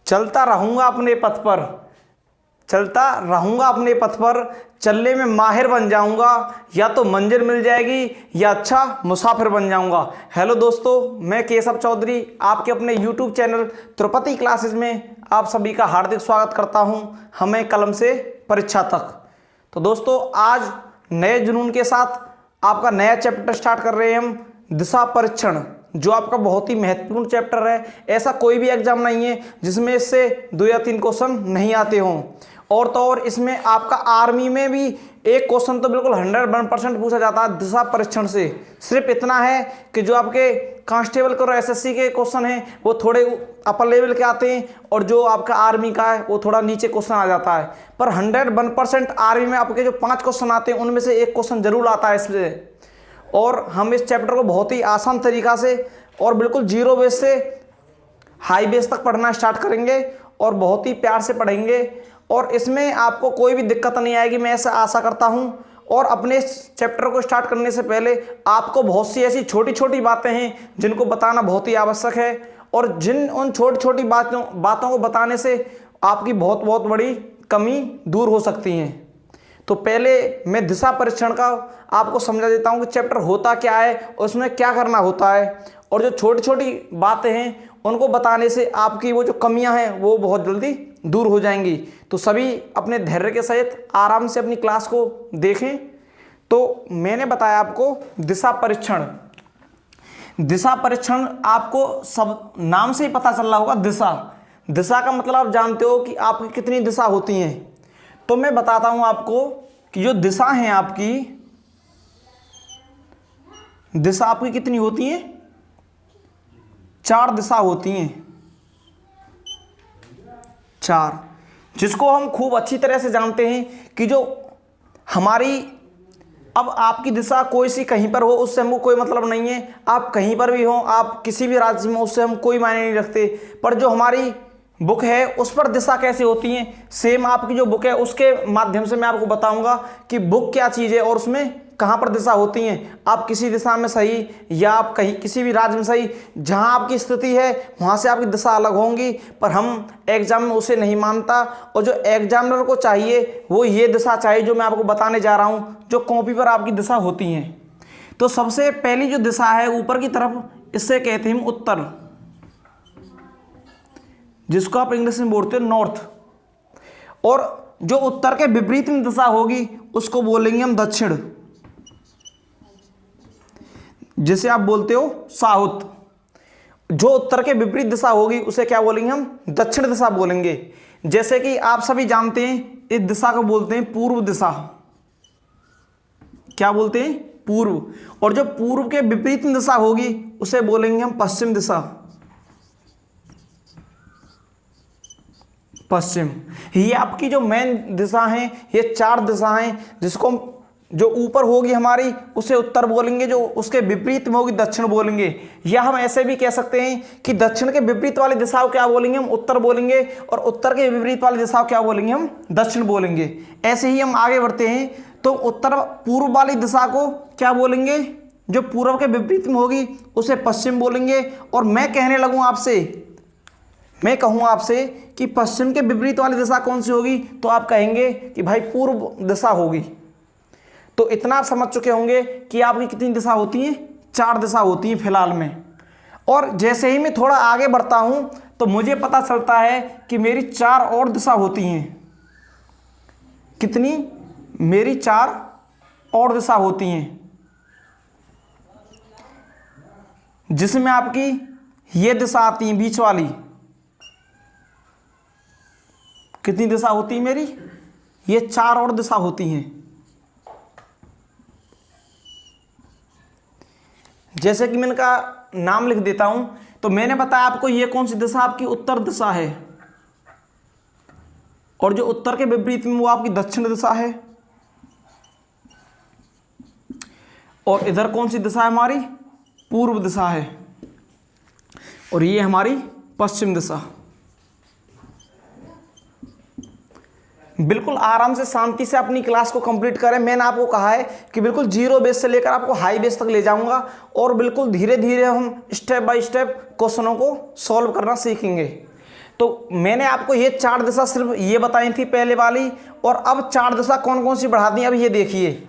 चलता रहूँगा अपने पथ पर, चलता रहूँगा अपने पथ पर, चलने में माहिर बन जाऊँगा, या तो मंजिल मिल जाएगी या अच्छा मुसाफिर बन जाऊँगा। हेलो दोस्तों, मैं केशव चौधरी आपके अपने YouTube चैनल त्रिपति क्लासेस में आप सभी का हार्दिक स्वागत करता हूं, हमें कलम से परीक्षा तक। तो दोस्तों, आज नए जुनून के साथ आपका नया चैप्टर स्टार्ट कर रहे हैं हम, दिशा परीक्षण, जो आपका बहुत ही महत्वपूर्ण चैप्टर है। ऐसा कोई भी एग्जाम नहीं है जिसमें इससे 2 या 3 क्वेश्चन नहीं आते हों। और तो और इसमें आपका आर्मी में भी एक क्वेश्चन तो बिल्कुल 101% पूछा जाता है दिशा परीक्षण से। सिर्फ इतना है कि जो आपके कांस्टेबल और एसएससी के क्वेश्चन हैं वो थोड़े अपर लेवल के आते हैं, और जो आपका आर्मी का है वो थोड़ा नीचे क्वेश्चन आ जाता है। पर 101% आर्मी में आपके जो 5 क्वेश्चन आते हैं उनमें से एक क्वेश्चन जरूर आता है इससे। और हम इस चैप्टर को बहुत ही आसान तरीका से और बिल्कुल जीरो बेस से हाई बेस तक पढ़ना स्टार्ट करेंगे, और बहुत ही प्यार से पढ़ेंगे, और इसमें आपको कोई भी दिक्कत नहीं आएगी, मैं ऐसा आशा करता हूं। और अपने इस चैप्टर को स्टार्ट करने से पहले आपको बहुत सी ऐसी छोटी छोटी बातें हैं जिनको बताना बहुत ही आवश्यक है, और उन छोटी छोटी बातों को बताने से आपकी बहुत बड़ी कमी दूर हो सकती हैं। तो पहले मैं दिशा परीक्षण का आपको समझा देता हूं कि चैप्टर होता क्या है, उसमें क्या करना होता है, और जो छोटी छोटी बातें हैं उनको बताने से आपकी वो जो कमियां हैं वो बहुत जल्दी दूर हो जाएंगी। तो सभी अपने धैर्य के सहित आराम से अपनी क्लास को देखें। तो मैंने बताया आपको दिशा परीक्षण। दिशा परीक्षण आपको सब नाम से ही पता चल रहा होगा। दिशा का मतलब आप जानते हो कि आपकी कितनी दिशा होती हैं। तो मैं बताता हूं आपको कि जो दिशा है आपकी, दिशा आपकी कितनी होती है? 4 दिशा होती हैं, 4, जिसको हम खूब अच्छी तरह से जानते हैं कि जो हमारी, अब आपकी दिशा कोई सी कहीं पर हो उससे हमको कोई मतलब नहीं है। आप कहीं पर भी हो, आप किसी भी राज्य में, उससे हम कोई मायने नहीं रखते। पर जो हमारी बुक है उस पर दिशा कैसे होती है, सेम आपकी जो बुक है उसके माध्यम से मैं आपको बताऊंगा कि बुक क्या चीज़ है और उसमें कहाँ पर दिशा होती हैं। आप किसी दिशा में सही, या आप कहीं किसी भी राज्य में सही, जहाँ आपकी स्थिति है वहाँ से आपकी दिशा अलग होंगी। पर हम एग्जाम में उसे नहीं मानता, और जो एग्जामिनर को चाहिए वो ये दिशा चाहिए जो मैं आपको बताने जा रहा हूँ, जो कॉपी पर आपकी दिशा होती हैं। तो सबसे पहली जो दिशा है ऊपर की तरफ, इससे कहते हैं उत्तर, जिसको आप इंग्लिश में बोलते हो नॉर्थ। और जो उत्तर के विपरीत में दिशा होगी उसको बोलेंगे हम दक्षिण, जिसे आप बोलते हो साउथ। जो उत्तर के विपरीत दिशा होगी उसे क्या बोलेंगे हम? दक्षिण दिशा बोलेंगे। जैसे कि आप सभी जानते हैं इस दिशा को बोलते हैं पूर्व दिशा। क्या बोलते हैं? पूर्व। और जो पूर्व के विपरीत दिशा होगी उसे बोलेंगे हम पश्चिम दिशा। पश्चिम। ये आपकी जो मेन दिशा है, ये 4 दिशा हैं, जिसको जो ऊपर होगी हमारी उसे उत्तर बोलेंगे, जो उसके विपरीत में होगी दक्षिण बोलेंगे। या हम ऐसे भी कह सकते हैं कि दक्षिण के विपरीत वाली दिशा को क्या बोलेंगे हम? उत्तर बोलेंगे, और उत्तर के विपरीत वाली दिशा को क्या बोलेंगे हम? दक्षिण बोलेंगे। ऐसे ही हम आगे बढ़ते हैं। तो उत्तर पूर्व वाली दिशा को क्या बोलेंगे? जो पूर्व के विपरीत में होगी उसे पश्चिम बोलेंगे। और मैं कहने लगूँ आपसे, मैं कहूँ आपसे कि पश्चिम के विपरीत वाली दिशा कौन सी होगी, तो आप कहेंगे कि भाई पूर्व दिशा होगी। तो इतना आप समझ चुके होंगे कि आपकी कितनी दिशा होती हैं? 4 दिशा होती हैं फिलहाल में। और जैसे ही मैं थोड़ा आगे बढ़ता हूं तो मुझे पता चलता है कि मेरी 4 और दिशा होती हैं। कितनी? मेरी 4 और दिशा होती हैं, जिसमें आपकी ये दिशा आती है बीच वाली। कितनी दिशा होती है मेरी? ये 4 और दिशा होती हैं। जैसे कि मैंने कहा, नाम लिख देता हूं। तो मैंने बताया आपको ये कौन सी दिशा आपकी उत्तर दिशा है, और जो उत्तर के विपरीत में वो आपकी दक्षिण दिशा है। और इधर कौन सी दिशा है हमारी? पूर्व दिशा है। और ये हमारी पश्चिम दिशा। बिल्कुल आराम से शांति से अपनी क्लास को कंप्लीट करें। मैंने आपको कहा है कि बिल्कुल जीरो बेस से लेकर आपको हाई बेस तक ले जाऊंगा, और बिल्कुल धीरे धीरे हम स्टेप बाय स्टेप क्वेश्चनों को सॉल्व करना सीखेंगे। तो मैंने आपको ये 4 दिशा सिर्फ ये बताई थी पहले वाली, और अब 4 दिशा कौन कौन सी बढ़ा दी। अब ये देखिए,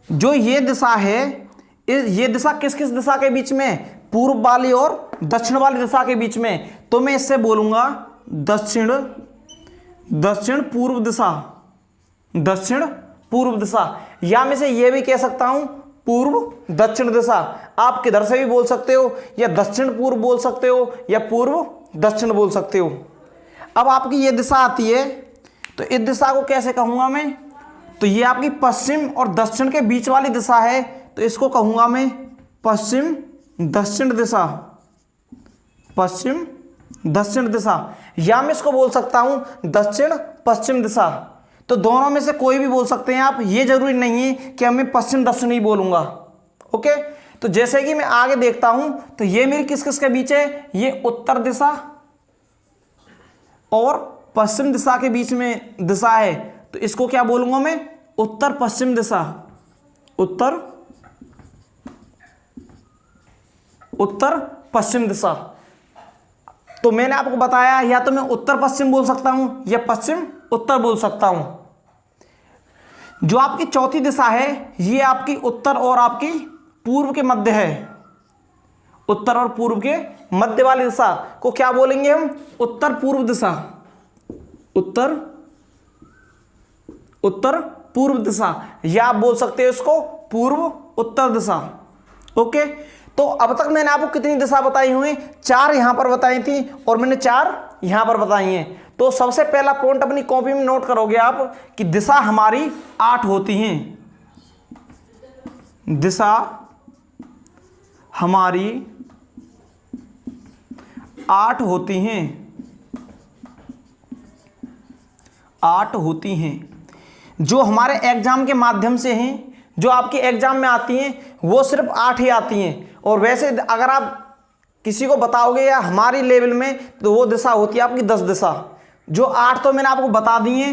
जो ये दिशा है, ये दिशा किस किस दिशा के बीच में, पूर्व वाली और दक्षिण वाली दिशा के बीच में। तो मैं इससे बोलूंगा दक्षिण पूर्व दिशा, दक्षिण पूर्व दिशा, या मैं से ये भी कह सकता हूं पूर्व दक्षिण दिशा। आप किधर से भी बोल सकते हो, या दक्षिण पूर्व बोल सकते हो, या पूर्व दक्षिण बोल सकते हो। अब आपकी ये दिशा आती है, तो इस दिशा को कैसे कहूंगा मैं, तो ये आपकी पश्चिम और दक्षिण के बीच वाली दिशा है, तो इसको कहूंगा मैं पश्चिम दक्षिण दिशा, पश्चिम दक्षिण दिशा, या मैं इसको बोल सकता हूं दक्षिण पश्चिम दिशा। तो दोनों में से कोई भी बोल सकते हैं आप, ये जरूरी नहीं है कि मैं पश्चिम दक्षिण ही बोलूंगा। ओके, तो जैसे कि मैं आगे देखता हूं, तो ये मेरी किस किस के बीच है, ये उत्तर दिशा और पश्चिम दिशा के बीच में दिशा है, तो इसको क्या बोलूंगा मैं, उत्तर पश्चिम दिशा, उत्तर पश्चिम दिशा। तो मैंने आपको बताया, या तो मैं उत्तर पश्चिम बोल सकता हूं, या पश्चिम उत्तर बोल सकता हूं। जो आपकी चौथी दिशा है, ये आपकी उत्तर और आपकी पूर्व के मध्य है, उत्तर और पूर्व के मध्य वाली दिशा को क्या बोलेंगे हम, उत्तर पूर्व दिशा, उत्तर पूर्व दिशा, या आप बोल सकते हो इसको पूर्व उत्तर दिशा। ओके, तो अब तक मैंने आपको कितनी दिशा बताई हुई, 4 यहां पर बताई थी, और मैंने 4 यहां पर बताई हैं। तो सबसे पहला पॉइंट अपनी कॉपी में नोट करोगे आप कि दिशा हमारी 8 होती हैं, दिशा हमारी 8 होती हैं, 8 होती हैं, जो हमारे एग्जाम के माध्यम से हैं, जो आपके एग्जाम में आती हैं वो सिर्फ 8 ही आती हैं। और वैसे अगर आप किसी को बताओगे या हमारी लेवल में, तो वो दिशा होती है आपकी 10 दिशा। जो 8 तो मैंने आपको बता दी है,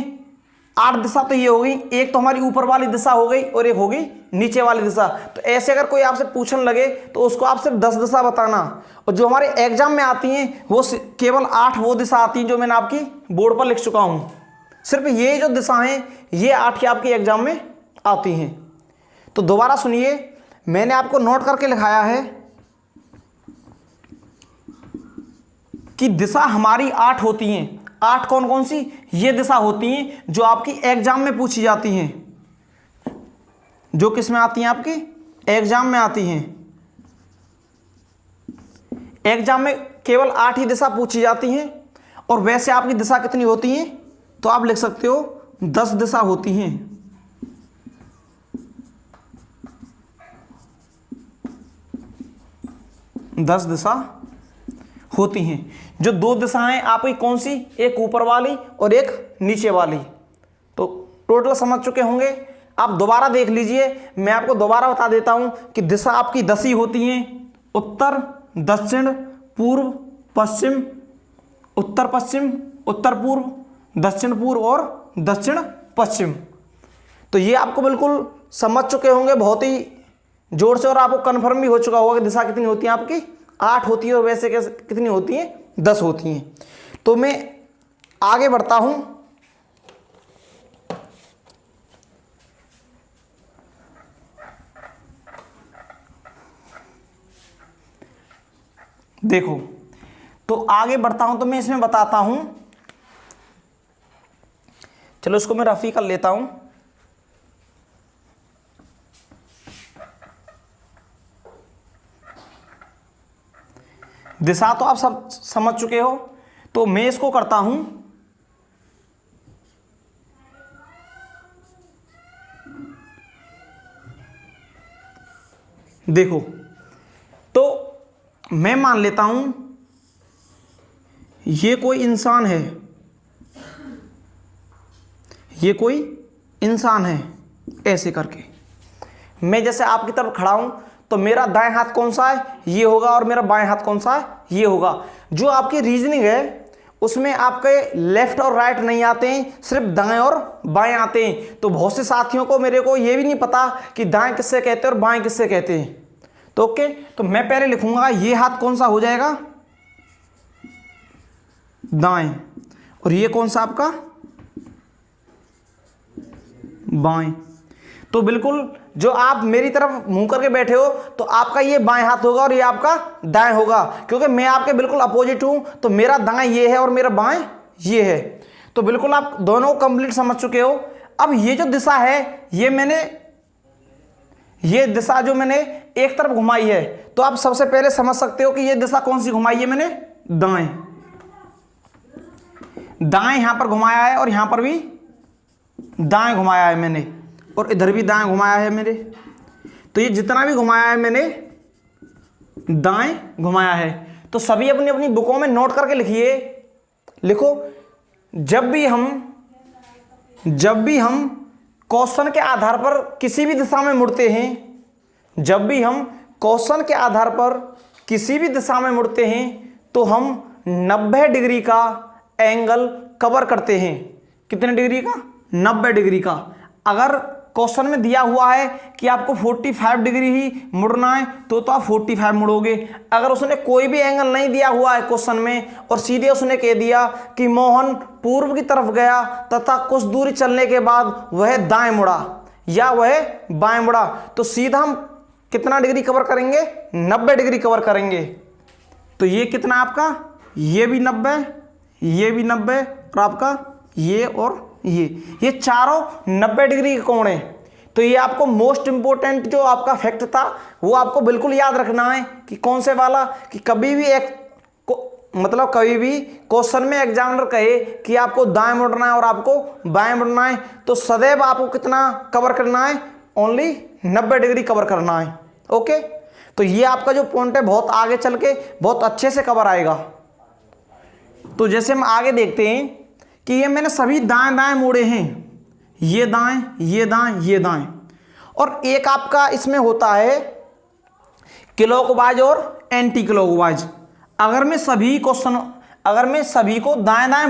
8 दिशा तो ये हो गई, एक तो हमारी ऊपर वाली दिशा हो गई और एक हो गई नीचे वाली दिशा। तो ऐसे अगर कोई आपसे पूछने लगे तो उसको आप सिर्फ 10 दिशा बताना, और जो हमारे एग्जाम में आती हैं वो केवल 8 वो दिशा आती हैं जो मैंने आपकी बोर्ड पर लिख चुका हूँ। सिर्फ ये जो दिशा हैं ये 8 ही आपके एग्जाम में आती हैं। तो दोबारा सुनिए, मैंने आपको नोट करके लिखाया है कि दिशा हमारी 8 होती हैं। 8 कौन कौन सी, ये दिशा होती हैं जो आपकी एग्जाम में पूछी जाती हैं, जो किस में आती हैं, आपकी एग्जाम में आती हैं। एग्जाम में केवल 8 ही दिशा पूछी जाती हैं। और वैसे आपकी दिशा कितनी होती हैं, तो आप लिख सकते हो 10 दिशा होती हैं, 10 दिशा होती हैं। जो 2 दिशाएं आपकी कौन सी, एक ऊपर वाली और एक नीचे वाली। तो टोटल समझ चुके होंगे। आप दोबारा देख लीजिए, मैं आपको दोबारा बता देता हूं कि दिशा आपकी 10 ही होती हैं, उत्तर दक्षिण पूर्व पश्चिम, उत्तर पश्चिम उत्तर पूर्व, दक्षिण पूर्व और दक्षिण पश्चिम। तो ये आपको बिल्कुल समझ चुके होंगे बहुत ही जोर से, और आपको कन्फर्म भी हो चुका होगा कि दिशा कितनी होती है, आपकी 8 होती है, और वैसे कैसे कितनी होती हैं, 10 होती हैं। तो मैं आगे बढ़ता हूं। देखो, तो आगे बढ़ता हूं तो मैं इसमें बताता हूं, चलो इसको मैं रफी कर लेता हूं। दिशा तो आप सब समझ चुके हो, तो मैं इसको करता हूं। देखो, तो मैं मान लेता हूं ये कोई इंसान है, ये कोई इंसान है, ऐसे करके मैं जैसे आपकी तरफ खड़ा हूं, तो मेरा दाएं हाथ कौन सा है, ये होगा, और मेरा बाएं हाथ कौन सा है, ये होगा। जो आपकी रीजनिंग है उसमें आपके लेफ्ट और राइट नहीं आते हैं, सिर्फ दाएं और बाएं आते हैं। तो बहुत से साथियों को, मेरे को ये भी नहीं पता कि दाएं किससे कहते हैं और बाएं किससे कहते हैं। तो ओके, तो मैं पहले लिखूंगा ये हाथ कौन सा हो जाएगा, दाएं, और ये कौन सा आपका बाएं। तो बिल्कुल जो आप मेरी तरफ मुंह करके बैठे हो तो आपका ये बाएं हाथ होगा और ये आपका दाएं होगा, क्योंकि मैं आपके बिल्कुल अपोजिट हूं। तो मेरा दाएं ये है और मेरा बाएं ये है। तो बिल्कुल आप दोनों कंप्लीट समझ चुके हो। अब ये जो दिशा है ये दिशा जो मैंने एक तरफ घुमाई है, तो आप सबसे पहले समझ सकते हो कि ये दिशा कौन सी घुमाई है मैंने, दाएं। दाएं यहां पर घुमाया है और यहां पर भी दाएं घुमाया है मैंने, और इधर भी दाएं घुमाया है मेरे। तो ये जितना भी घुमाया है मैंने दाएं घुमाया है। तो सभी अपनी अपनी बुकों में नोट करके लिखिए। लिखो, जब भी हम क्वेश्चन के आधार पर किसी भी दिशा में मुड़ते हैं, जब भी हम क्वेश्चन के आधार पर किसी भी दिशा में मुड़ते हैं तो हम 90 डिग्री का एंगल कवर करते हैं। कितने डिग्री का? 90 डिग्री का। अगर क्वेश्चन में दिया हुआ है कि आपको 45 डिग्री ही मुड़ना है तो आप 45 मुड़ोगे। अगर उसने कोई भी एंगल नहीं दिया हुआ है क्वेश्चन में और सीधे उसने कह दिया कि मोहन पूर्व की तरफ गया तथा कुछ दूरी चलने के बाद वह दाएं मुड़ा या वह बाएं मुड़ा, तो सीधा हम कितना डिग्री कवर करेंगे? 90 डिग्री कवर करेंगे। तो ये कितना आपका, ये भी 90, ये भी 90 और आपका ये और ये चारों 90 डिग्री के कोण है। तो ये आपको मोस्ट इंपोर्टेंट जो आपका फैक्ट था वो आपको बिल्कुल याद रखना है कि कौन से वाला, कि कभी भी कभी भी क्वेश्चन में एग्जामिनर कहे कि आपको दाएं मुड़ना है और आपको बाएं मुड़ना है, तो सदैव आपको कितना कवर करना है? ओनली 90 डिग्री कवर करना है। ओके, तो ये आपका जो पॉइंट है बहुत आगे चल के बहुत अच्छे से कवर आएगा। तो जैसे हम आगे देखते हैं कि ये मैंने सभी दाएं दाएं मोड़े हैं, ये दाएं ये दाएं ये दाएं, और एक आपका इसमें होता है क्लॉकवाइज और एंटी क्लॉकवाइज। अगर मैं सभी को दाएं दाएं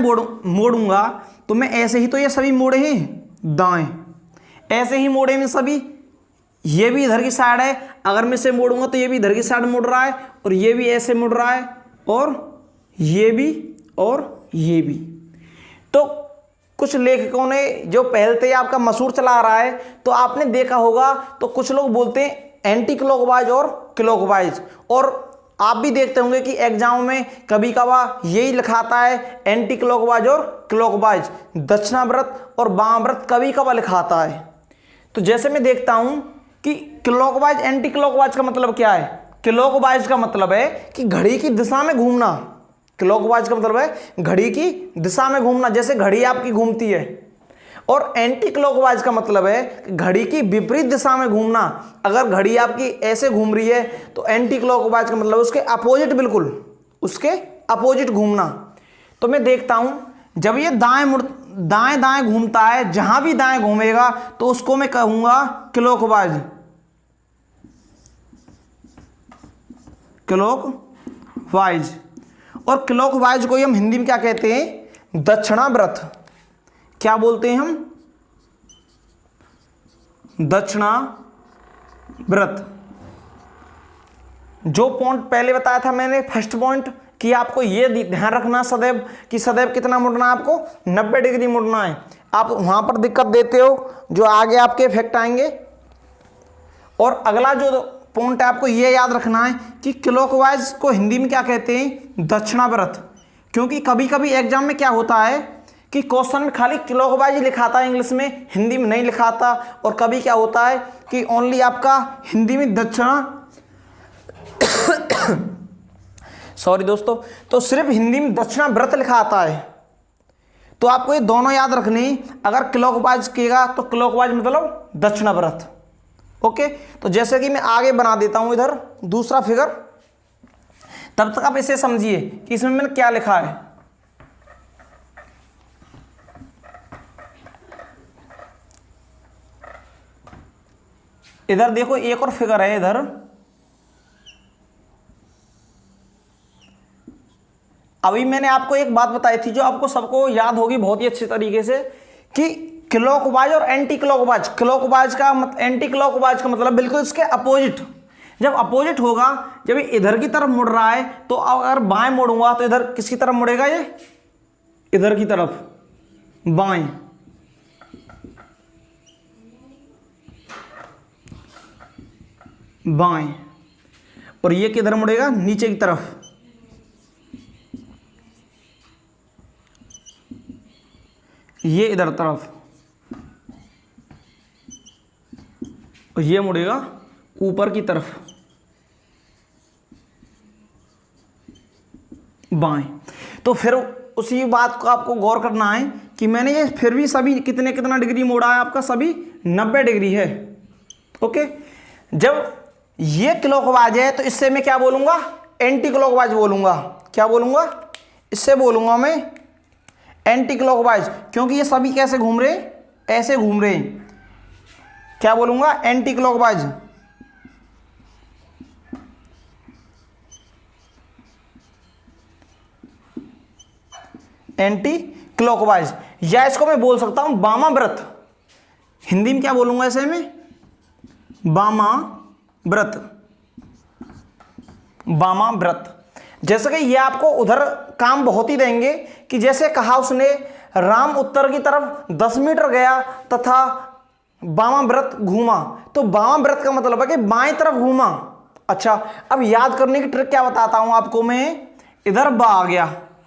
मोड़ूंगा तो मैं ऐसे ही, तो ये सभी मोड़े हैं दाएं, ऐसे ही मोड़े में सभी, ये भी इधर की साइड है। अगर मैं इसे मोड़ूंगा तो ये भी इधर की साइड मुड़ रहा है और ये भी ऐसे मुड़ रहा है और ये भी और ये भी। तो कुछ लेखकों ने जो पहलते आपका मसूर चला रहा है तो आपने देखा होगा, तो कुछ लोग बोलते हैं एंटी क्लॉकवाइज और क्लॉकवाइज, और आप भी देखते होंगे कि एग्जाम में कभी कभार यही लिखाता है एंटी क्लॉकवाइज और क्लॉकवाइज, दक्षिणाव्रत और वामाव्रत कभी कभार लिखाता है। तो जैसे मैं देखता हूं कि क्लॉकवाइज एंटी क्लॉकवाइज का मतलब क्या है। क्लॉकवाइज का मतलब है कि घड़ी की दिशा में घूमना, क्लॉकवाइज का मतलब है घड़ी की दिशा में घूमना, जैसे घड़ी आपकी घूमती है। और एंटी क्लॉकवाइज का मतलब है घड़ी की विपरीत दिशा में घूमना। अगर घड़ी आपकी ऐसे घूम रही है तो एंटी क्लॉकवाइज का मतलब उसके अपोजिट, बिल्कुल उसके अपोजिट घूमना। तो मैं देखता हूं जब ये दाएं दाएं घूमता है, जहां भी दाएं घूमेगा तो उसको मैं कहूंगा क्लॉकवाइज, क्लॉकवाइज। और क्लॉकवाइज को हम हिंदी में क्या कहते हैं? दक्षिणाव्रत। क्या बोलते हैं हम? दक्षिणाव्रत। जो पॉइंट पहले बताया था मैंने, फर्स्ट पॉइंट, कि आपको ये ध्यान रखना सदैव कि सदैव कितना मुड़ना है आपको? 90 डिग्री मुड़ना है। आप वहां पर दिक्कत देते हो जो आगे आपके इफेक्ट आएंगे। और अगला जो पॉइंट है आपको ये याद रखना है कि क्लॉकवाइज को हिंदी में क्या कहते हैं? दक्षिणाव्रत। क्योंकि कभी कभी एग्जाम में क्या होता है कि क्वेश्चन में खाली क्लॉकवाइज लिखाता है इंग्लिश में, हिंदी में नहीं लिखाता। और कभी क्या होता है कि ओनली आपका हिंदी में सॉरी दोस्तों, तो सिर्फ हिंदी में दक्षिणाव्रत लिखा आता है। तो आपको ये दोनों याद रखनी। अगर क्लॉकवाइज किएगा तो क्लॉकवाइज मतलब दक्षिणाव्रत। ओके, तो जैसे कि मैं आगे बना देता हूं इधर दूसरा फिगर, तब तक आप इसे समझिए कि इसमें मैंने क्या लिखा है। इधर देखो एक और फिगर है इधर। अभी मैंने आपको एक बात बताई थी जो आपको सबको याद होगी बहुत ही अच्छे तरीके से, कि क्लॉकवाइज और एंटी क्लॉकवाइज। क्लॉकवाइज का एंटी क्लॉकवाइज का मतलब बिल्कुल इसके अपोजिट। जब अपोजिट होगा, जब इधर की तरफ मुड़ रहा है तो अगर बाएं मोड़ूंगा तो इधर किसकी तरफ मुड़ेगा? ये इधर की तरफ बाएं, बाएं, और ये किधर मुड़ेगा, नीचे की तरफ, ये इधर तरफ, और ये मुड़ेगा ऊपर की तरफ, बाएं। तो फिर उसी बात को आपको गौर करना है कि मैंने ये फिर भी सभी कितना डिग्री मोड़ा है, आपका सभी 90 डिग्री है। ओके, जब ये क्लॉकवाइज है तो इससे मैं क्या बोलूंगा, एंटी क्लॉकवाइज बोलूंगा। क्या बोलूंगा, इससे बोलूंगा मैं एंटी क्लॉकवाइज, क्योंकि ये सभी कैसे घूम रहे, ऐसे घूम रहे। क्या बोलूंगा, एंटी क्लॉकवाइज। एंटी क्लॉकवाइज, या इसको मैं बोल सकता हूं वामाव्रत। हिंदी में क्या बोलूंगा इसे मैं, वामाव्रत, वामाव्रत। जैसे कि ये आपको उधर काम बहुत ही देंगे कि जैसे कहा उसने, राम उत्तर की तरफ 10 मीटर गया तथा वामाव्रत घूमा, तो वामाव्रत का मतलब है कि बाएं तरफ घूमा। अच्छा, अब याद करने की ट्रिक क्या बताता हूं आपको मैं। इधर बा आ गया,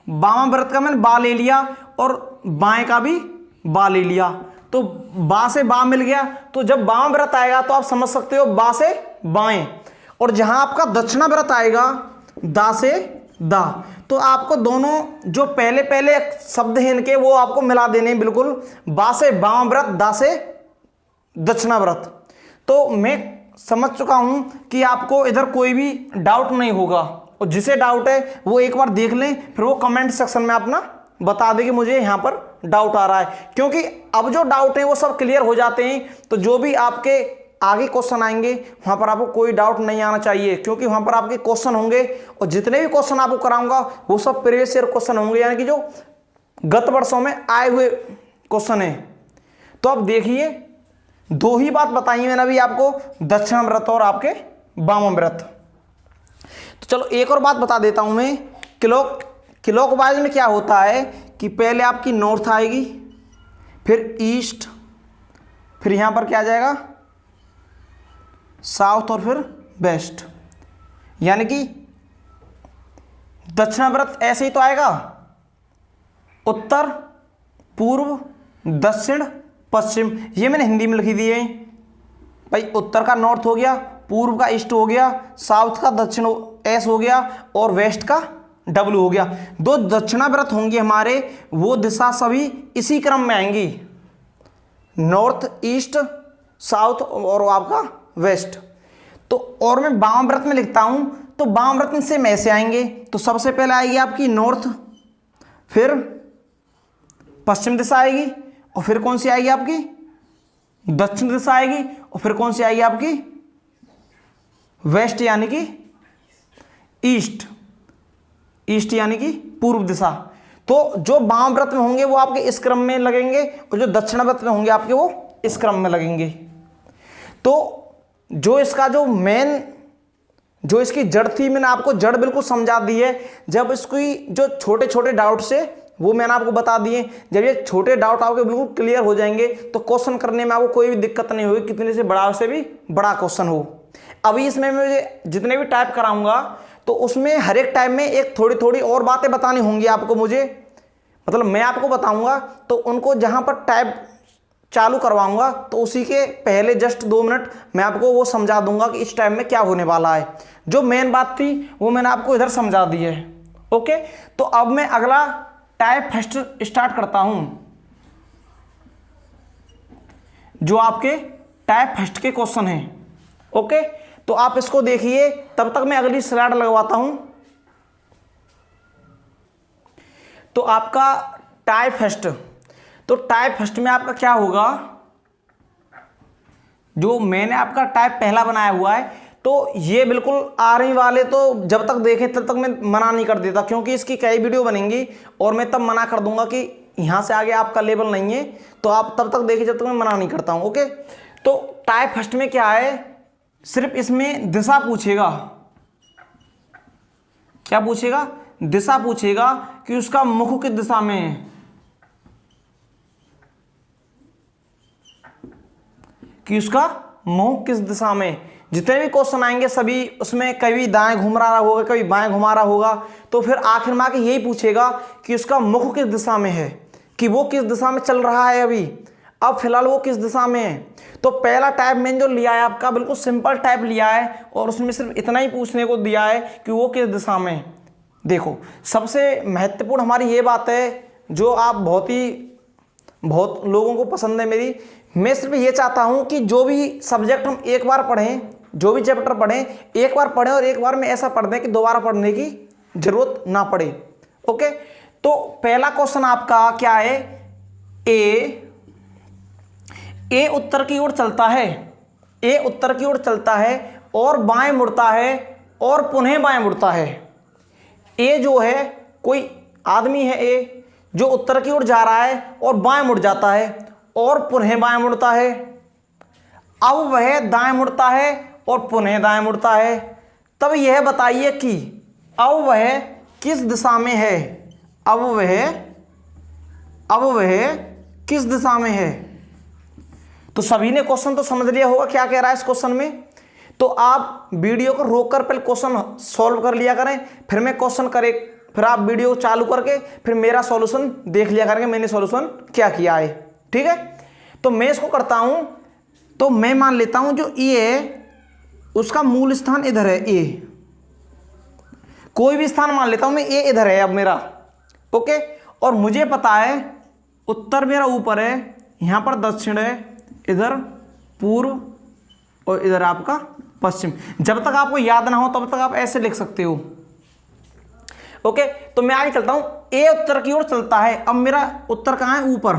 वामाव्रत का मैंने बा ले लिया और बाएं का भी बा ले लिया, तो बा से बा मिल गया। तो जब वामाव्रत आएगा तो आप समझ सकते हो बा से बाएं, और जहां आपका दक्षिणाव्रत आएगा दा से दा, तो आपको दोनों जो पहले पहले शब्द हैं इनके वो आपको मिला देने, बिल्कुल बा से वामाव्रत, दा से दक्षिणाव्रत। तो मैं समझ चुका हूं कि आपको इधर कोई भी डाउट नहीं होगा, और जिसे डाउट है वो एक बार देख लें, फिर वो कमेंट सेक्शन में अपना बता दे कि मुझे यहां पर डाउट आ रहा है, क्योंकि अब जो डाउट है वो सब क्लियर हो जाते हैं। तो जो भी आपके आगे क्वेश्चन आएंगे वहां पर आपको कोई डाउट नहीं आना चाहिए, क्योंकि वहां पर आपके क्वेश्चन होंगे, और जितने भी क्वेश्चन आपको कराऊंगा वो सब प्रीवियस ईयर क्वेश्चन होंगे, यानी कि जो गत वर्षों में आए हुए क्वेश्चन है। तो अब देखिए, दो ही बात बताई मैंने अभी आपको, दक्षिणाव्रत और आपके वामाव्रत। तो चलो एक और बात बता देता हूं मैं। क्लॉकवाइज में क्या होता है कि पहले आपकी नॉर्थ आएगी, फिर ईस्ट, फिर यहां पर क्या आ जाएगा, साउथ, और फिर वेस्ट। यानी कि दक्षिणाव्रत ऐसे ही तो आएगा, उत्तर, पूर्व, दक्षिण, पश्चिम। ये मैंने हिंदी में लिखी दी है भाई। उत्तर का नॉर्थ हो गया, पूर्व का ईस्ट हो गया, साउथ का दक्षिण एस हो गया, और वेस्ट का डब्ल्यू हो गया। दो दक्षिणाव्रत होंगे हमारे, वो दिशा सभी इसी क्रम में आएंगी, नॉर्थ, ईस्ट, साउथ और आपका वेस्ट। तो और मैं वामाव्रत में लिखता हूं, तो वामाव्रत से में ऐसे आएंगे। तो सबसे पहले आएगी आपकी नॉर्थ, फिर पश्चिम दिशा आएगी, और फिर कौन सी आएगी आपकी, दक्षिण दिशा आएगी, और फिर कौन सी आएगी आपकी, वेस्ट यानी कि ईस्ट, ईस्ट यानी कि पूर्व दिशा। तो जो वामाव्रत में होंगे वो आपके इस क्रम में लगेंगे, और जो दक्षिणाव्रत में होंगे आपके वो इस क्रम में लगेंगे। तो जो इसका जो मेन, जो इसकी जड़ थी, मैंने आपको जड़ बिल्कुल समझा दी है। जब इसकी जो छोटे छोटे डाउट्स है वो मैंने आपको बता दिए, जब ये छोटे डाउट आपके बिल्कुल क्लियर हो जाएंगे तो क्वेश्चन करने में आपको कोई भी दिक्कत नहीं होगी, कितने से बड़ा क्वेश्चन हो। अभी इसमें मुझे जितने भी टाइप कराऊंगा तो उसमें हर एक टाइप में एक थोड़ी थोड़ी और बातें बतानी होंगी आपको, मुझे मतलब मैं आपको बताऊंगा, तो उनको जहां पर टाइप चालू करवाऊंगा तो उसी के पहले जस्ट 2 मिनट मैं आपको वो समझा दूंगा कि इस टाइम में क्या होने वाला है। जो मेन बात थी वो मैंने आपको इधर समझा दी है। ओके, तो अब मैं अगला टाइप फर्स्ट स्टार्ट करता हूं, जो आपके टाइप फर्स्ट के क्वेश्चन हैं। ओके, तो आप इसको देखिए, तब तक मैं अगली स्लाइड लगवाता हूं। तो आपका टाइप फर्स्ट, तो टाइप फर्स्ट में आपका क्या होगा, जो मैंने आपका टाइप पहला बनाया हुआ है, तो ये बिल्कुल आर्मी वाले तो जब तक देखे तब तक मैं मना नहीं कर देता, क्योंकि इसकी कई वीडियो बनेंगी और मैं तब मना कर दूंगा कि यहां से आगे आपका लेवल नहीं है, तो आप तब तक देखिए जब तक मैं मना नहीं करता हूं। ओके, तो टाइप फर्स्ट में क्या है, सिर्फ इसमें दिशा पूछेगा। क्या पूछेगा, दिशा पूछेगा कि उसका मुख किस दिशा में है। कि उसका मुंह किस दिशा में। जितने भी क्वेश्चन आएंगे सभी उसमें कभी दाएं घूम रहा होगा, कभी बाएं घुमा रहा होगा, तो फिर आखिर में आके यही पूछेगा कि उसका मुख किस दिशा में है, कि वो किस दिशा में चल रहा है अभी, अब फिलहाल वो किस दिशा में है। तो पहला टाइप मैंने जो लिया है आपका बिल्कुल सिंपल टाइप लिया है और उसमें सिर्फ इतना ही पूछने को दिया है कि वो किस दिशा में है। देखो सबसे महत्वपूर्ण हमारी ये बात है जो आप बहुत लोगों को पसंद है मेरी, मैं सिर्फ ये चाहता हूँ कि जो भी सब्जेक्ट हम एक बार पढ़ें, जो भी चैप्टर पढ़ें, एक बार पढ़ें और एक बार में ऐसा पढ़ दें कि दोबारा पढ़ने की जरूरत ना पड़े। ओके, तो पहला क्वेश्चन आपका क्या है, ए उत्तर की ओर चलता है, ए उत्तर की ओर चलता है और बाएं मुड़ता है और पुनः बाएं मुड़ता है। ए जो है कोई आदमी है ए जो उत्तर की ओर जा रहा है और बाएं मुड़ जाता है और पुनः बाएं मुड़ता है। अब वह दाएं मुड़ता है और पुनः दाएं मुड़ता है। तब यह बताइए कि अब वह किस दिशा में है, अब वह किस दिशा में है। तो सभी ने क्वेश्चन तो समझ लिया होगा क्या कह रहा है इस क्वेश्चन में। तो आप वीडियो को रोककर पहले क्वेश्चन सॉल्व कर लिया करें, फिर मैं क्वेश्चन करे, फिर आप वीडियो चालू करके फिर मेरा सॉल्यूशन देख लिया करेंगे मैंने सॉल्यूशन क्या किया है। ठीक है, तो मैं इसको करता हूं, तो मैं मान लेता हूं जो ए है उसका मूल स्थान इधर है, ए कोई भी स्थान मान लेता हूं मैं, ए इधर है अब मेरा। ओके, और मुझे पता है उत्तर मेरा ऊपर है, यहां पर दक्षिण है, इधर पूर्व और इधर आपका पश्चिम। जब तक आपको याद ना हो तब तक आप ऐसे लिख सकते हो। ओके, तो मैं आगे चलता हूं, ए उत्तर की ओर चलता है। अब मेरा उत्तर कहां है, ऊपर,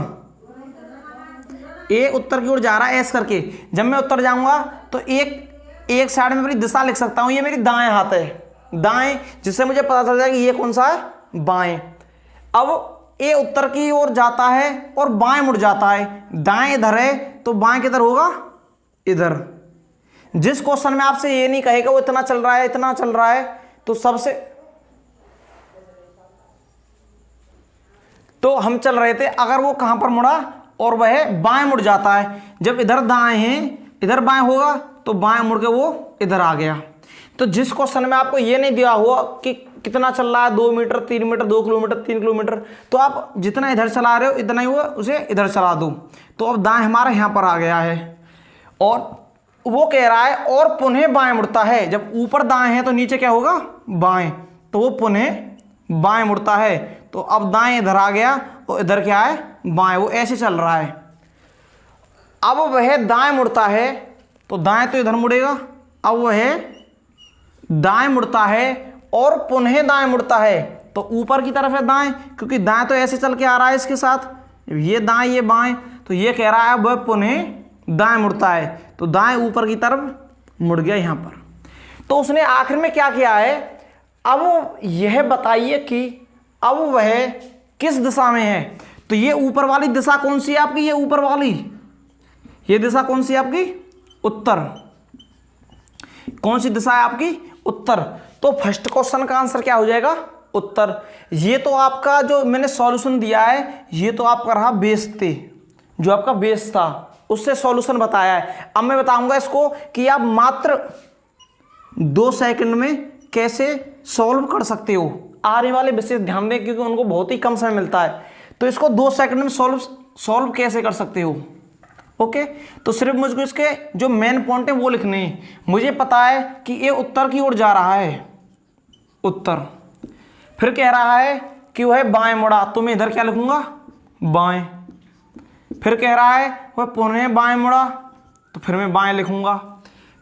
ए उत्तर की ओर जा रहा है ऐसे करके। जब मैं उत्तर जाऊंगा तो एक साइड में मेरी दिशा लिख सकता हूं, ये मेरी दाएं हाथ है, दाएं, जिससे मुझे पता चल जाए कि ये कौन सा है, बाएं। अब ए उत्तर की ओर जाता है और बाएं मुड़ जाता है, दाएं इधर है तो बाएं किधर होगा, इधर। जिस क्वेश्चन में आपसे ये नहीं कहेगा वो इतना चल रहा है, इतना चल रहा है, तो सबसे तो हम चल रहे थे, अगर वो कहां पर मुड़ा और वह बाएं मुड़ जाता है, जब इधर दाएं है इधर बाएं होगा तो बाएं मुड़ के वो इधर आ गया। तो जिस क्वेश्चन में आपको ये नहीं दिया हुआ कि कितना चल रहा है, 2 मीटर 3 मीटर 2 किलोमीटर 3 किलोमीटर, तो आप जितना इधर चला रहे हो इतना ही हुआ उसे इधर चला दो। तो अब दाएं हमारा यहां पर आ गया है और वो कह रहा है और पुनः बाएं मुड़ता है। जब ऊपर दाएं है तो नीचे क्या होगा, बाएं, तो वो पुनः बाएं मुड़ता है। तो अब दाएं इधर आ गया और इधर क्या है, बाएं, वो ऐसे चल रहा है। अब वह दाएं मुड़ता है तो दाएं तो इधर मुड़ेगा, अब वह दाएं मुड़ता है और पुनः दाएं मुड़ता है, तो ऊपर की तरफ है दाएं, क्योंकि दाएं तो ऐसे चल के आ रहा है इसके साथ, ये दाएं ये बाएं, तो ये कह रहा है वह पुनः दाएं मुड़ता है, तो दाएं ऊपर की तरफ मुड़ गया यहां पर। तो उसने आखिर में क्या किया है, अब यह बताइए कि अब वह किस दिशा में है। तो ये ऊपर वाली दिशा कौन सी है आपकी, ये ऊपर वाली, ये दिशा कौन सी है आपकी, उत्तर। कौन सी दिशा है आपकी, उत्तर। तो फर्स्ट क्वेश्चन का आंसर क्या हो जाएगा, उत्तर। ये तो आपका जो मैंने सॉल्यूशन दिया है ये तो आपका रहा बेस थे, जो आपका बेस था उससे सॉल्यूशन बताया है। अब मैं बताऊंगा इसको कि आप मात्र 2 सेकंड में कैसे सॉल्व कर सकते हो। आने वाले विशेष ध्यान दें क्योंकि उनको बहुत ही कम समय मिलता है, तो इसको 2 सेकंड में सॉल्व कैसे कर सकते हो। ओके, तो सिर्फ मुझको इसके जो मेन पॉइंट है वो लिखने हैं। मुझे पता है कि ये उत्तर की ओर जा रहा है, उत्तर, फिर कह रहा है कि वह बाएं मुड़ा, तो मैं इधर क्या लिखूंगा, बाएं। फिर कह रहा है वह पुनः बाएं मुड़ा, तो फिर मैं बाएं लिखूंगा।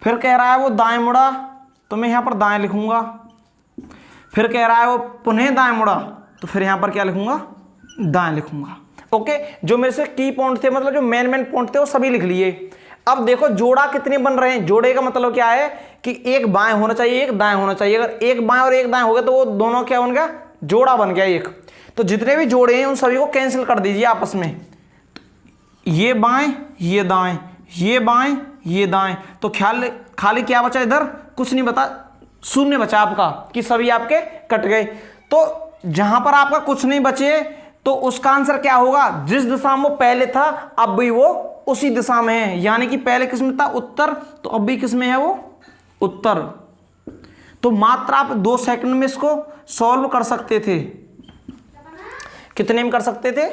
फिर कह रहा है वो दाएं मुड़ा, तो मैं यहाँ पर दाएं लिखूंगा। फिर कह रहा है वो पुनः दाएं मुड़ा, तो फिर यहाँ पर क्या लिखूंगा, दाएं लिखूंगा। ओके, जो मेरे से की पॉइंट थे, मतलब जो मेन पॉइंट थे वो सभी लिख लिए। अब देखो जोड़ा कितने बन रहे हैं, जोड़े का मतलब क्या है कि एक बाएं होना चाहिए एक दाएं होना चाहिए। अगर एक बाएं और एक दाएं हो गए तो वो दोनों क्या बन गया, जोड़ा बन गया एक। तो जितने भी जोड़े हैं उन सभी को कैंसिल कर दीजिए आपस में, ये बाएं ये दाएं, ये बाएं ये दाएं, तो खाली क्या बचा इधर, कुछ नहीं बता, शून्य बचा आपका, कि सभी आपके कट गए। तो जहां पर आपका कुछ नहीं बचे तो उसका आंसर क्या होगा, जिस दिशा में वो पहले था अब भी वो उसी दिशा में है, यानी कि पहले किस में था उत्तर, तो अब भी किस में है वो उत्तर। तो मात्र आप 2 सेकंड में इसको सॉल्व कर सकते थे। कितने में कर सकते थे?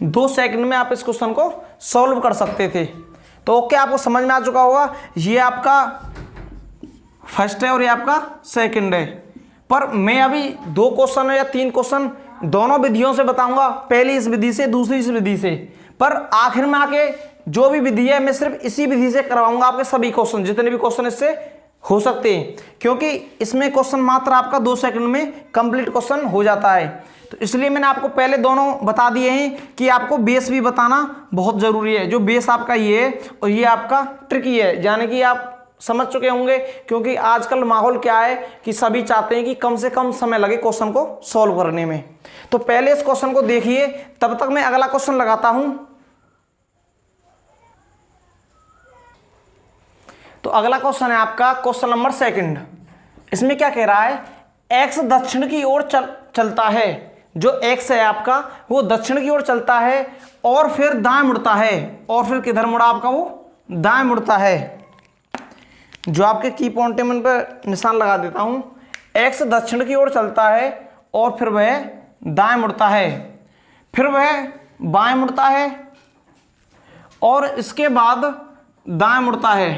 2 सेकंड में आप इस क्वेश्चन को सॉल्व कर सकते थे। तो ओके, आपको समझ में आ चुका होगा, ये आपका फर्स्ट है और ये आपका सेकंड है। पर मैं अभी 2 क्वेश्चन या 3 क्वेश्चन दोनों विधियों से बताऊंगा, पहली इस विधि से, दूसरी इस विधि से, पर आखिर में आके जो भी विधि है मैं सिर्फ इसी विधि से करवाऊंगा आपके सभी क्वेश्चन, जितने भी क्वेश्चन इससे हो सकते हैं, क्योंकि इसमें क्वेश्चन मात्र आपका 2 सेकंड में कंप्लीट क्वेश्चन हो जाता है। तो इसलिए मैंने आपको पहले दोनों बता दिए हैं कि आपको बेस भी बताना बहुत जरूरी है। जो बेस आपका ये है और ये आपका ट्रिकी है, यानी कि आप समझ चुके होंगे, क्योंकि आजकल माहौल क्या है कि सभी चाहते हैं कि कम से कम समय लगे क्वेश्चन को सॉल्व करने में। तो पहले इस क्वेश्चन को देखिए, तब तक मैं अगला क्वेश्चन लगाता हूं। तो अगला क्वेश्चन है आपका क्वेश्चन नंबर 2। इसमें क्या कह रहा है, एक्स दक्षिण की ओर चलता है। जो एक्स है आपका वो दक्षिण की ओर चलता है और फिर दाएं मुड़ता है, और फिर किधर मुड़ा आपका, वो दाएं मुड़ता है। जो आपके की पॉइंट है मैं उन पर निशान लगा देता हूं। एक्स दक्षिण की ओर चलता है और फिर वह दाएं मुड़ता है, फिर वह बाएं मुड़ता है और इसके बाद दाएं मुड़ता है,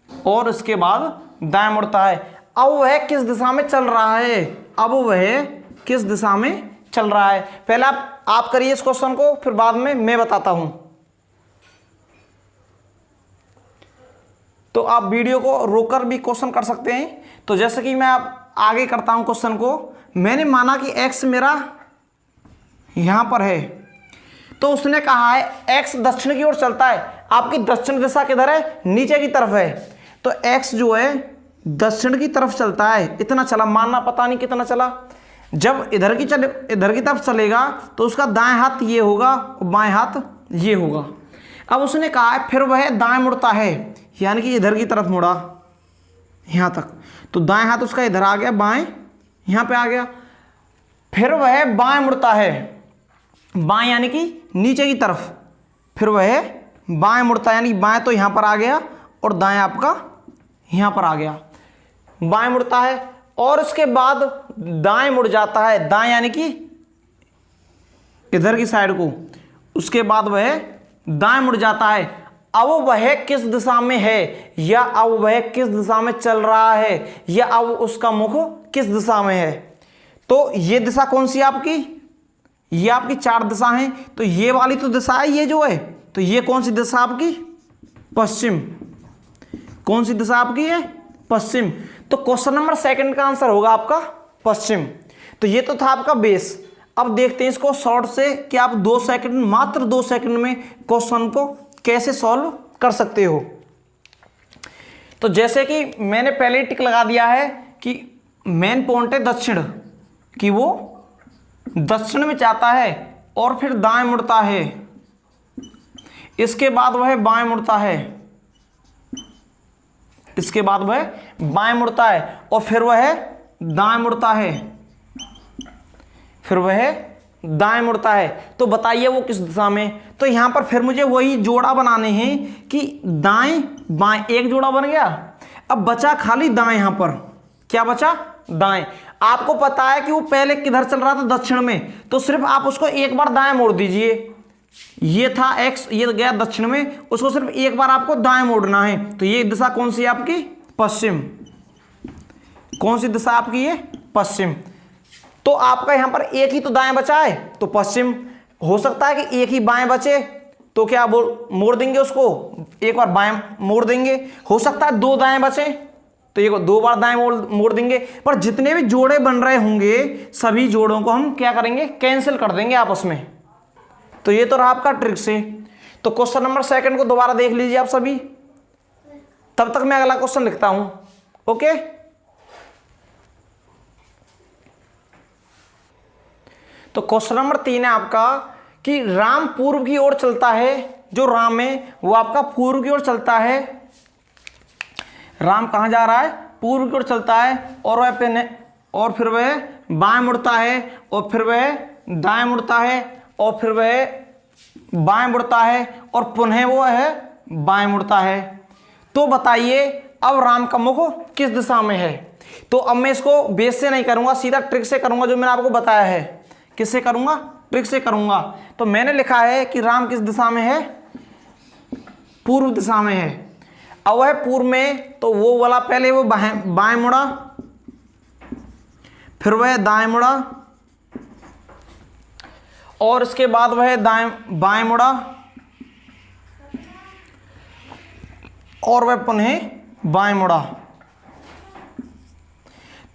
और इसके बाद दाएं मुड़ता है। अब वह किस दिशा में चल रहा है, अब वह किस दिशा में चल रहा है। पहले आप करिए इस क्वेश्चन को, फिर बाद में मैं बताता हूं। तो आप वीडियो को रोककर भी क्वेश्चन कर सकते हैं। तो जैसे कि मैं आप आगे करता हूं क्वेश्चन को, मैंने माना कि एक्स मेरा यहां पर है, तो उसने कहा है एक्स दक्षिण की ओर चलता है। आपकी दक्षिण दिशा किधर है, नीचे की तरफ है। तो एक्स जो है दक्षिण की तरफ चलता है, इतना चला, मानना पता नहीं कितना चला। जब इधर की तरफ चलेगा तो उसका दाएं हाथ ये होगा और बाएं हाथ ये होगा। अब उसने कहा है फिर वह दाएं मुड़ता है, यानी कि इधर की तरफ मुड़ा यहां तक, तो दाएं हाथ उसका इधर आ गया, बाएं यहां पे आ गया। फिर वह बाएं मुड़ता है, बाएं यानी कि नीचे की तरफ, फिर वह बाएं मुड़ता है, यानी बाएं तो यहां पर आ गया और दाएं आपका यहां पर आ गया, बाएं मुड़ता है और इसके बाद दाएं मुड़ जाता है, दाएं यानी कि इधर की साइड को, उसके बाद वह दाएं मुड़ जाता है। अब वह किस दिशा में है, या अब वह किस दिशा में चल रहा है, या अब उसका मुख किस दिशा में है। तो ये दिशा कौन सी आपकी, ये आपकी 4 दिशा हैं। तो ये वाली तो दिशा है ये जो है, तो ये कौन सी दिशा आपकी, पश्चिम। कौन सी दिशा आपकी है, पश्चिम। तो क्वेश्चन नंबर 2 का आंसर होगा आपका पश्चिम। तो ये तो था आपका बेस। अब देखते हैं इसको शॉर्ट से कि आप 2 सेकंड, मात्र 2 सेकंड में क्वेश्चन को कैसे सॉल्व कर सकते हो। तो जैसे कि मैंने पहले टिक लगा दिया है कि मेन पॉइंट है दक्षिण, कि वो दक्षिण में जाता है और फिर दाएं मुड़ता है, इसके बाद वह बाएं मुड़ता है, इसके बाद वह बाएं मुड़ता है और फिर वह दाएं मुड़ता है, फिर वह दाएं मुड़ता है। तो बताइए वो किस दिशा में। तो यहां पर फिर मुझे वही जोड़ा बनाने हैं कि दाएं बाएं, एक जोड़ा बन गया। अब बचा खाली दाएं, यहां पर क्या बचा, दाएं। आपको पता है कि वो पहले किधर चल रहा था, दक्षिण में, तो सिर्फ आप उसको एक बार दाएं मोड़ दीजिए। ये था एक्स, ये गया दक्षिण में, उसको सिर्फ एक बार आपको दाएं मोड़ना है। तो ये दिशा कौन सी है आपकी, पश्चिम। कौन सी दिशा आपकी है, पश्चिम। तो आपका यहां पर एक ही तो दाएं बचा है, तो पश्चिम। हो सकता है कि एक ही बाएं बचे, तो क्या मोड़ देंगे उसको, एक बार बाएं मोड़ देंगे। हो सकता है 2 दाएं बचे, तो ये 2 बार दाएं मोड़ देंगे। पर जितने भी जोड़े बन रहे होंगे सभी जोड़ों को हम क्या करेंगे, कैंसिल कर देंगे आपस में। तो ये तो रहा आपका ट्रिक से। तो क्वेश्चन नंबर 2 को दोबारा देख लीजिए आप सभी, तब तक मैं अगला क्वेश्चन लिखता हूं। ओके, तो क्वेश्चन नंबर 3 है आपका कि राम पूर्व की ओर चलता है। जो राम है वो आपका पूर्व की ओर चलता है। राम कहां जा रहा है, पूर्व की ओर चलता है, और फिर वह बाएं मुड़ता है, और फिर वह दाएं मुड़ता है, और फिर वह बाएं मुड़ता है और पुनः वो है बाएं मुड़ता है। तो बताइए अब राम का मुख किस दिशा में है। तो अब मैं इसको बेस से नहीं करूंगा, सीधा ट्रिक से करूंगा जो मैंने आपको बताया है। किससे करूंगा? ट्रिक से करूंगा। तो मैंने लिखा है कि राम किस दिशा में है? पूर्व दिशा में है। अब वह पूर्व में, तो वो वाला पहले वो बाएं मुड़ा, फिर वह दाएं मुड़ा, और इसके बाद वह बाएं मुड़ा, और वह पुनः बाएं मुड़ा।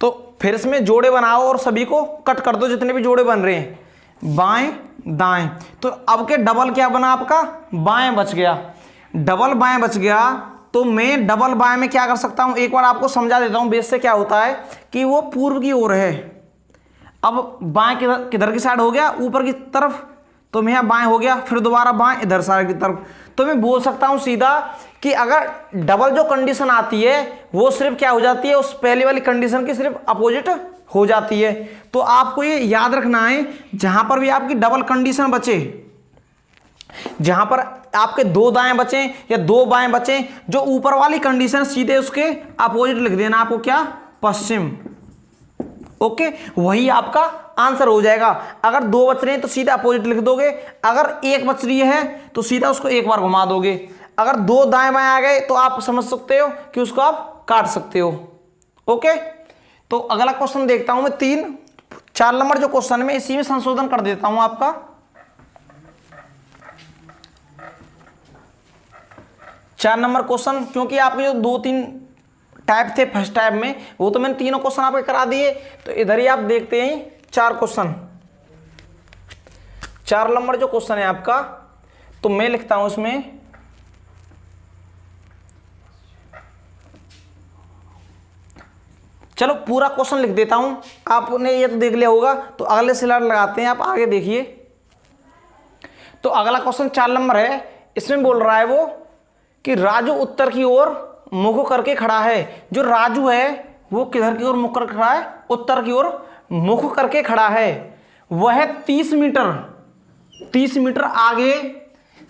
तो फिर इसमें जोड़े बनाओ और सभी को कट कर दो, जितने भी जोड़े बन रहे हैं, बाएं दाएं। तो अब के डबल क्या बना आपका? बाएं बच गया। डबल बाएं बच गया तो मैं डबल बाएं में क्या कर सकता हूं, एक बार आपको समझा देता हूं बेस से क्या होता है कि वो पूर्व की ओर है। अब बाएं किधर की साइड हो गया? ऊपर की तरफ। तो मैं यहाँ बाएं हो गया, फिर दोबारा बाएं इधर साइड की तरफ। तो मैं बोल सकता हूं सीधा कि अगर डबल जो कंडीशन आती है वो सिर्फ क्या हो जाती है, उस पहले वाली कंडीशन की सिर्फ अपोजिट हो जाती है। तो आपको ये याद रखना है, जहां पर भी आपकी डबल कंडीशन बचे, जहां पर आपके दो दाएं बचे या दो बाएं बचे, जो ऊपर वाली कंडीशन सीधे उसके अपोजिट लिख देना आपको, क्या? पश्चिम। ओके, वही आपका आंसर हो जाएगा। अगर दो बच रहे हैं तो सीधा अपोजिट लिख दोगे, अगर एक बच रही है तो सीधा उसको एक बार घुमा दोगे। अगर दो दाएं बाएं आ गए तो आप समझ सकते हो कि उसको आप काट सकते हो। ओके, तो अगला क्वेश्चन देखता हूं मैं। 4 नंबर जो क्वेश्चन में, इसी में संशोधन कर देता हूं आपका। 4 नंबर क्वेश्चन, क्योंकि आपके जो 2-3 टाइप थे फर्स्ट टाइप में, वो तो मैंने तीनों क्वेश्चन आपके करा दिए। तो इधर ही आप देखते हैं 4 क्वेश्चन। 4 नंबर जो क्वेश्चन है आपका, तो मैं लिखता हूं इसमें, चलो पूरा क्वेश्चन लिख देता हूं। आपने ये तो देख लिया होगा, तो अगले स्लाइड लगाते हैं, आप आगे देखिए। तो अगला क्वेश्चन 4 नंबर है। इसमें बोल रहा है वो कि राजू उत्तर की ओर मुख करके खड़ा है। जो राजू है वो किधर की ओर मुख करके खड़ा है? उत्तर की ओर मुख करके खड़ा है। वह 30 मीटर आगे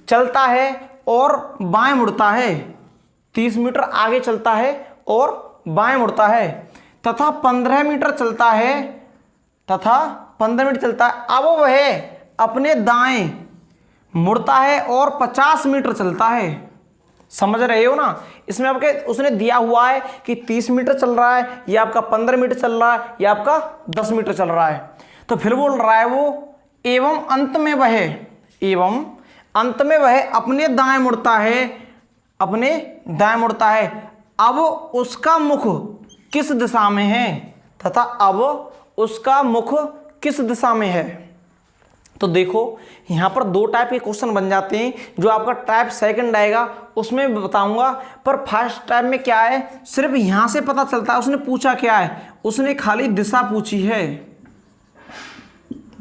चलता है और बाएं मुड़ता है। 30 मीटर आगे चलता है और बाएं मुड़ता है, तथा 15 मीटर चलता है, अब वह अपने दाएं मुड़ता है और 50 मीटर चलता है। समझ रहे हो ना? इसमें आपके उसने दिया हुआ है कि 30 मीटर चल रहा है, या आपका 15 मीटर चल रहा है, या आपका 10 मीटर चल रहा है। तो फिर बोल रहा है वो, एवं अंत में वह अपने दाएं मुड़ता है, अब उसका मुख किस दिशा में है, तथा अब उसका मुख किस दिशा में है। तो देखो यहां पर 2 टाइप के क्वेश्चन बन जाते हैं। जो आपका टाइप सेकंड आएगा उसमें बताऊंगा, पर फर्स्ट टाइप में क्या है, सिर्फ यहां से पता चलता है उसने पूछा क्या है। उसने खाली दिशा पूछी है,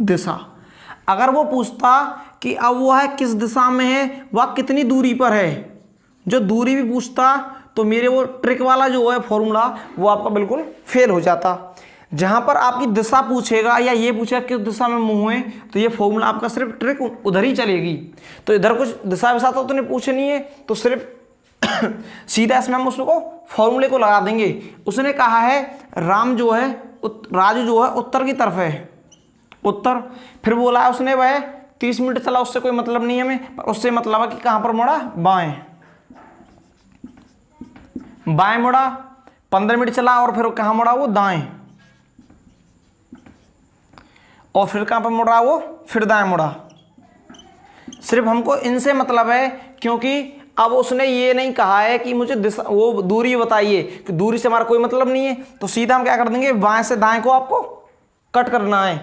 दिशा। अगर वो पूछता कि अब वह है किस दिशा में है, वह कितनी दूरी पर है, जो दूरी भी पूछता, तो मेरे वो ट्रिक वाला जो है फॉर्मूला वो आपका बिल्कुल फेल हो जाता। जहां पर आपकी दिशा पूछेगा या ये पूछेगा किस दिशा में मुंह है, तो ये फॉर्मूला आपका सिर्फ ट्रिक उधर ही चलेगी। तो इधर कुछ दिशा विशा तो नहीं पूछनी है, तो सिर्फ सीधा इसमें हम उसको फॉर्मूले को लगा देंगे। उसने कहा है राजू जो है उत्तर की तरफ है, उत्तर। फिर बोला है उसने वह 30 मिनट चला, उससे कोई मतलब नहीं है हमें, पर उससे मतलब है कि कहां पर मुड़ा, बाएं मुड़ा। 15 मिनट चला और फिर कहां मुड़ा, वो दाएं। और फिर कहां पर मुड़ रहा वो, फिर दाएं मुड़ा। सिर्फ हमको इनसे मतलब है, क्योंकि अब उसने ये नहीं कहा है कि मुझे दिशा वो दूरी बताइए, कि दूरी से हमारा कोई मतलब नहीं है। तो सीधा हम क्या कर देंगे, बाएं से दाएं को आपको कट करना है।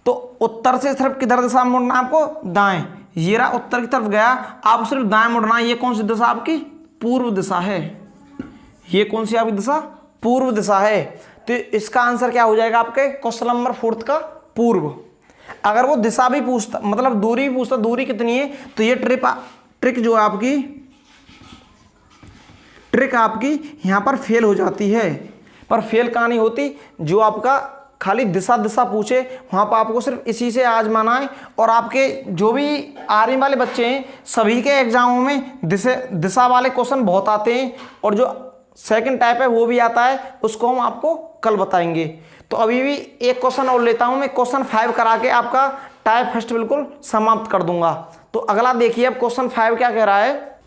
तो उत्तर से सिर्फ किधर दिशा में मुड़ना है आपको, दाएं। ये रहा उत्तर की तरफ गया, आप सिर्फ दाएं मुड़ना है। ये कौन सी दिशा आपकी, पूर्व दिशा है। ये कौन सी आपकी दिशा, पूर्व दिशा है। तो इसका आंसर क्या हो जाएगा आपके क्वेश्चन नंबर 4 का, पूर्व। अगर वो दिशा भी पूछता, मतलब दूरी भी पूछता, दूरी कितनी है, तो ये ट्रिक जो है आपकी, ट्रिक आपकी यहां पर फेल हो जाती है। पर फेल कहां नहीं होती, जो आपका खाली दिशा दिशा पूछे वहाँ पर आपको सिर्फ इसी से आजमाना है। और आपके जो भी आर्मी वाले बच्चे हैं सभी के एग्जामों में दिशा वाले क्वेश्चन बहुत आते हैं, और जो सेकंड टाइप है वो भी आता है, उसको हम आपको कल बताएंगे। तो अभी भी एक क्वेश्चन और लेता हूँ मैं, क्वेश्चन 5 करा के आपका टाइप फर्स्ट बिल्कुल समाप्त कर दूंगा। तो अगला देखिए अब क्वेश्चन 5 क्या कह रहा है।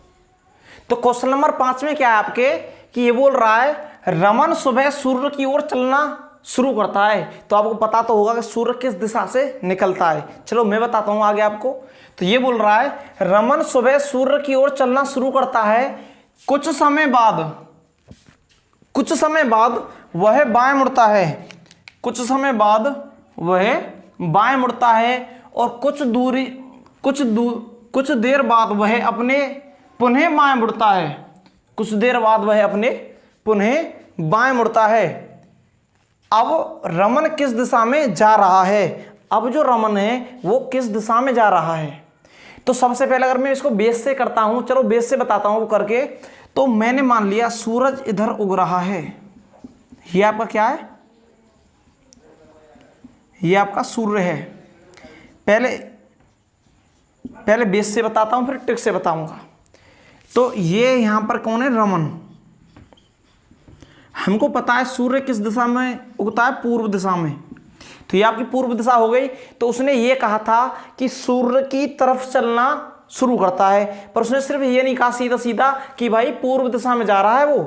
तो क्वेश्चन नंबर 5 में क्या है आपके कि ये बोल रहा है रमन सुबह सूर्य की ओर चलना शुरू करता है। तो आपको पता तो होगा कि सूर्य किस दिशा से निकलता है। चलो मैं बताता हूं आगे आपको। तो ये बोल रहा है रमन सुबह सूर्य की ओर चलना शुरू करता है, कुछ समय बाद वह बाएं मुड़ता है, कुछ समय बाद वह बाएं मुड़ता है और कुछ देर बाद वह अपने पुनः बाएं मुड़ता है, कुछ देर बाद वह अपने पुनः बाएं मुड़ता है। अब रमन किस दिशा में जा रहा है? अब जो रमन है वो किस दिशा में जा रहा है? तो सबसे पहले अगर मैं इसको बेस से करता हूं, चलो बेस से बताता हूं वो करके। तो मैंने मान लिया सूरज इधर उग रहा है, ये आपका क्या है, ये आपका सूर्य है। पहले बेस से बताता हूं फिर ट्रिक से बताऊंगा। तो ये यहां पर कौन है, रमन। हमको पता है सूर्य किस दिशा में उगता है, पूर्व दिशा में। तो ये आपकी पूर्व दिशा हो गई। तो उसने ये कहा था कि सूर्य की तरफ चलना शुरू करता है, पर उसने सिर्फ ये नहीं कहा सीधा सीधा कि भाई पूर्व दिशा में जा रहा है वो।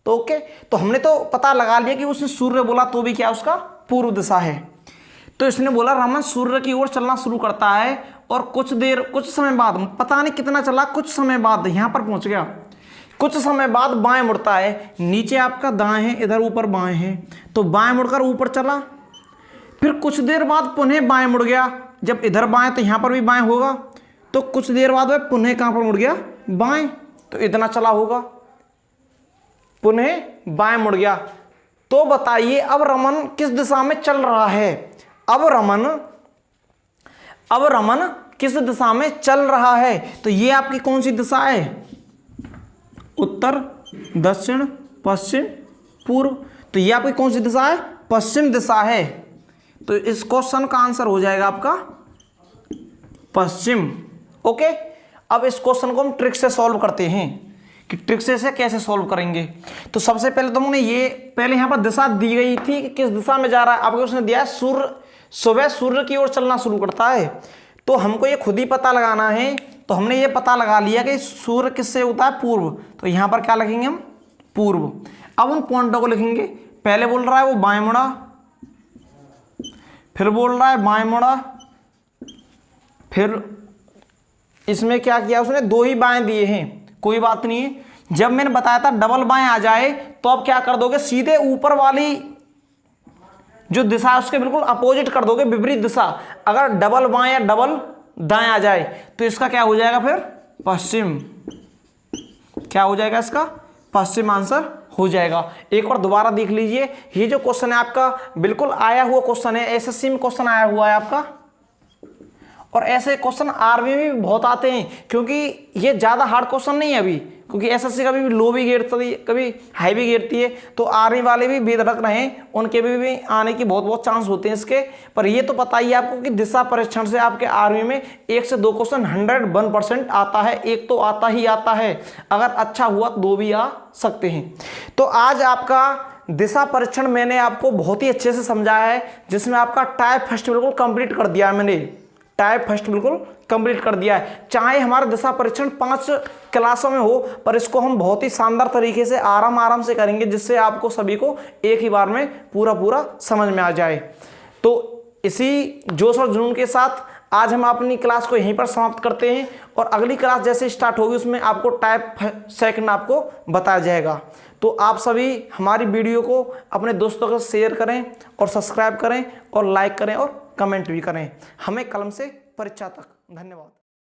तो ओके, तो हमने तो पता लगा लिया कि उसने सूर्य बोला तो भी क्या उसका पूर्व दिशा है। तो इसने बोला रमन सूर्य की ओर चलना शुरू करता है और कुछ समय बाद, पता नहीं कितना चला, कुछ समय बाद यहां पर पहुंच गया, कुछ समय बाद बाएं मुड़ता है। नीचे आपका दाएं है, इधर ऊपर बाएं है, तो बाएं मुड़कर ऊपर चला, फिर कुछ देर बाद पुनः बाएं मुड़ गया। जब इधर बाएं तो यहां पर भी बाएं होगा, तो कुछ देर बाद वह पुनः कहां पर मुड़ गया, बाएं। तो इतना चला होगा, पुनः बाएं मुड़ गया। तो बताइए अब रमन किस दिशा में चल रहा है? अब रमन किस दिशा में चल रहा है? तो ये आपकी कौन सी दिशा है, उत्तर, दक्षिण, पश्चिम, पूर्व। तो ये आपकी कौन सी दिशा है, पश्चिम दिशा है। तो इस क्वेश्चन का आंसर हो जाएगा आपका पश्चिम। ओके, अब इस क्वेश्चन को हम ट्रिक से सॉल्व करते हैं कि ट्रिक से इसे कैसे सॉल्व करेंगे। तो सबसे पहले तो हमने ये पहले यहां पर दिशा दी गई थी कि किस दिशा में जा रहा है। आपको उसने दिया सुबह सूर्य की ओर चलना शुरू करता है, तो हमको ये खुद ही पता लगाना है। तो हमने ये पता लगा लिया कि सूर्य किससे उगता है, पूर्व। तो यहां पर क्या लिखेंगे हम, पूर्व। अब उन पॉइंटों को लिखेंगे। पहले बोल रहा है वो बाएं मुड़ा, फिर बोल रहा है बाएं मुड़ा, फिर इसमें क्या किया उसने, 2 ही बाएं दिए हैं, कोई बात नहीं है। जब मैंने बताया था डबल बाएं आ जाए तो अब क्या कर दोगे, सीधे ऊपर वाली जो दिशा है उसके बिल्कुल अपोजिट कर दोगे, विपरीत दिशा। अगर डबल बाएं या डबल दाएं आ जाए तो इसका क्या हो जाएगा, फिर पश्चिम। क्या हो जाएगा इसका, पश्चिम आंसर हो जाएगा। एक बार दोबारा देख लीजिए, ये जो क्वेश्चन है आपका बिल्कुल आया हुआ क्वेश्चन है, एसएससी में क्वेश्चन आया हुआ है आपका। और ऐसे क्वेश्चन आर्मी में भी बहुत आते हैं, क्योंकि ये ज़्यादा हार्ड क्वेश्चन नहीं है अभी, क्योंकि एसएससी कभी भी लो भी घेरती है, कभी हाई भी घेरती है। तो आर्मी वाले भी बेधड़क रहें, उनके भी आने की बहुत चांस होते हैं इसके। पर ये तो पता ही आपको कि दिशा परीक्षण से आपके आर्मी में 1 से 2 क्वेश्चन 101% आता है, एक तो आता ही आता है। अगर अच्छा हुआ तो 2 भी आ सकते हैं। तो आज आपका दिशा परीक्षण मैंने आपको बहुत ही अच्छे से समझाया है, जिसमें आपका टाइप फर्स्ट बिल्कुल कंप्लीट कर दिया है मैंने, टाइप फर्स्ट बिल्कुल कंप्लीट कर दिया है। चाहे हमारा दिशा परीक्षण 5 क्लासों में हो, पर इसको हम बहुत ही शानदार तरीके से आराम से करेंगे, जिससे आपको सभी को एक ही बार में पूरा समझ में आ जाए। तो इसी जोश और जुनून के साथ आज हम अपनी क्लास को यहीं पर समाप्त करते हैं, और अगली क्लास जैसे स्टार्ट होगी उसमें आपको टाइप सेकंड आपको बताया जाएगा। तो आप सभी हमारी वीडियो को अपने दोस्तों के साथ शेयर करें और सब्सक्राइब करें और लाइक करें और कमेंट भी करें। हमें कलम से परीक्षा तक। धन्यवाद।